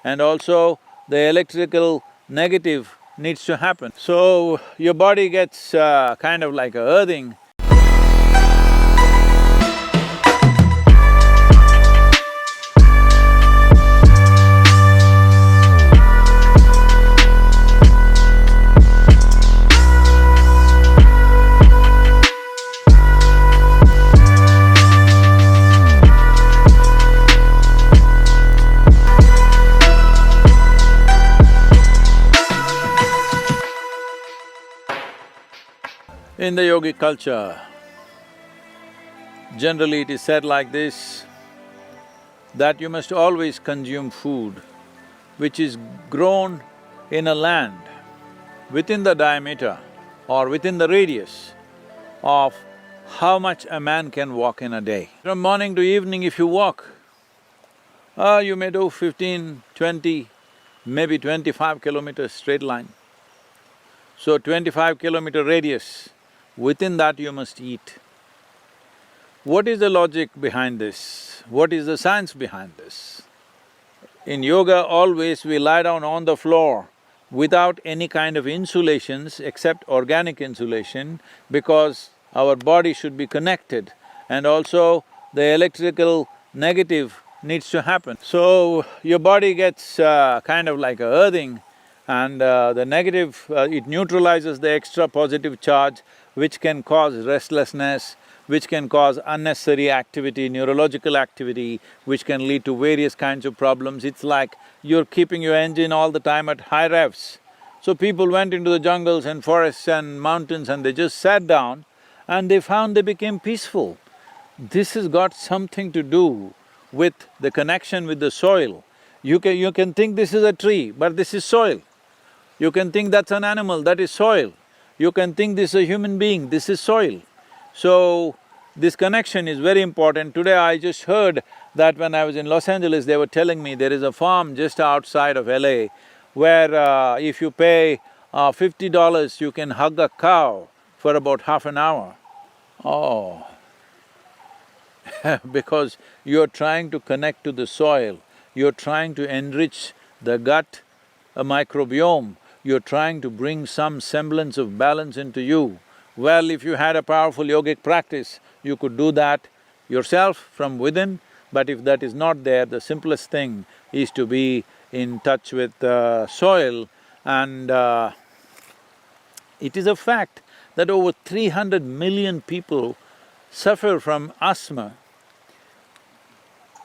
and also the electrical negative needs to happen. So, your body gets kind of like a earthing. In the yogic culture, generally it is said like this, that you must always consume food which is grown in a land within the diameter or within the radius of how much a man can walk in a day. From morning to evening if you walk, you may do 15, 20, maybe 25 kilometers straight line. So 25-kilometer radius, within that you must eat. What is the logic behind this? What is the science behind this? In yoga, always we lie down on the floor without any kind of insulations except organic insulation, because our body should be connected and also the electrical negative needs to happen. So, your body gets kind of like a earthing, and the negative, it neutralizes the extra positive charge, which can cause restlessness, which can cause unnecessary activity, neurological activity, which can lead to various kinds of problems. It's like you're keeping your engine all the time at high revs. So people went into the jungles and forests and mountains and they just sat down and they found they became peaceful. This has got something to do with the connection with the soil. You can think this is a tree, but this is soil. You can think that's an animal, that is soil. You can think this is a human being, this is soil. So, this connection is very important. Today I just heard that when I was in Los Angeles, they were telling me there is a farm just outside of LA where if you pay $50, you can hug a cow for about half an hour. Oh, because you're trying to connect to the soil, you're trying to enrich the gut microbiome, you're trying to bring some semblance of balance into you. Well, if you had a powerful yogic practice, you could do that yourself from within, but if that is not there, the simplest thing is to be in touch with soil. And it is a fact that over 300 million people suffer from asthma.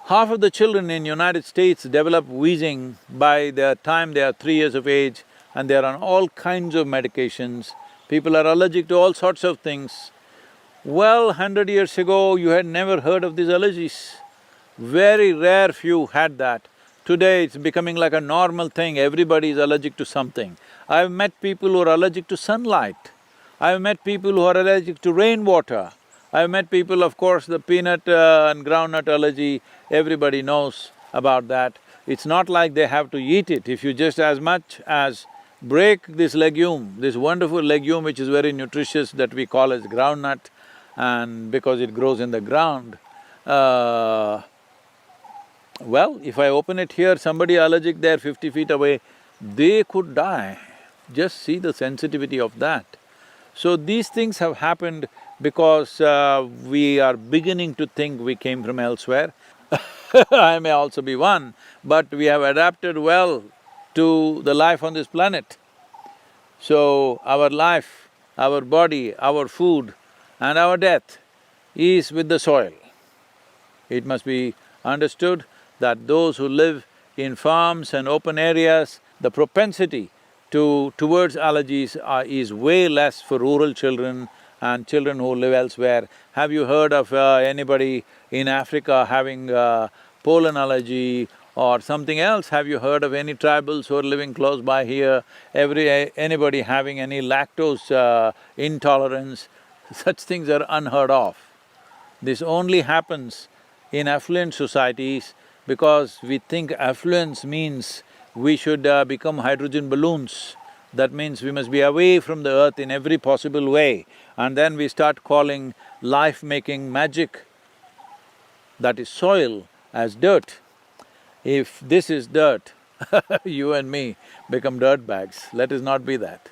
Half of the children in United States develop wheezing by the time they are 3 years of age, and they're on all kinds of medications. People are allergic to all sorts of things. Well, 100 years ago, you had never heard of these allergies. Very rare few had that. Today, it's becoming like a normal thing, everybody is allergic to something. I've met people who are allergic to sunlight. I've met people who are allergic to rainwater. I've met people, of course, the peanut and groundnut allergy, everybody knows about that. It's not like they have to eat it. If you just as much as break this legume, this wonderful legume which is very nutritious that we call as groundnut, and because it grows in the ground, well, if I open it here, somebody allergic there 50 feet away, they could die. Just see the sensitivity of that. So these things have happened because we are beginning to think we came from elsewhere. I may also be one, but we have adapted well to the life on this planet. So our life, our body, our food and our death is with the soil. It must be understood that those who live in farms and open areas, the propensity towards allergies is way less for rural children and children who live elsewhere. Have you heard of anybody in Africa having pollen allergy or something else? Have you heard of any tribals who are living close by here, anybody having any lactose intolerance? Such things are unheard of. This only happens in affluent societies because we think affluence means we should become hydrogen balloons. That means we must be away from the earth in every possible way, and then we start calling life-making magic, that is soil, as dirt. If this is dirt, you and me become dirt bags. Let us not be that.